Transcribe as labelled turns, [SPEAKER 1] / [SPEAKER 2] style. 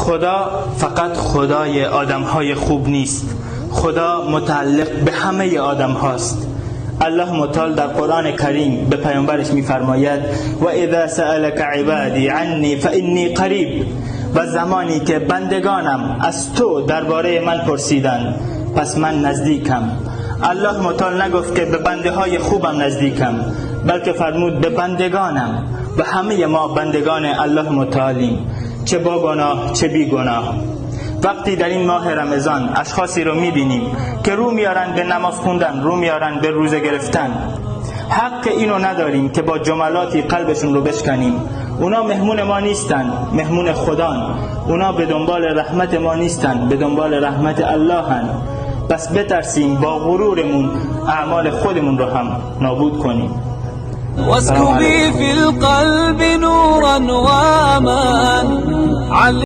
[SPEAKER 1] خدا فقط خدای آدم‌های خوب نیست، خدا متعلق به همه آدم هاست. الله متعال در قرآن کریم به پیامبرش می‌فرماید و اذا سألك عبادی عنی فإنی قریب، و زمانی که بندگانم از تو درباره من پرسیدن پس من نزدیکم. الله متعال نگفت که به بنده های خوبم نزدیکم، بلکه فرمود به بندگانم، و همه ما بندگان الله متعالیم، چه با گناه چه بی گناه. وقتی در این ماه رمضان اشخاصی رو میبینیم که رو میارن به نماز خوندن، رو میارن به روزه گرفتن، حق اینو نداریم که با جملاتی قلبشون رو بشکنیم. اونا مهمون ما نیستن، مهمون خدان. اونا به دنبال رحمت ما نیستن، به دنبال رحمت الله هن. بس بترسیم با غرورمون اعمال خودمون رو هم نابود کنیم.
[SPEAKER 2] واسكبي في القلب نورا وأمان.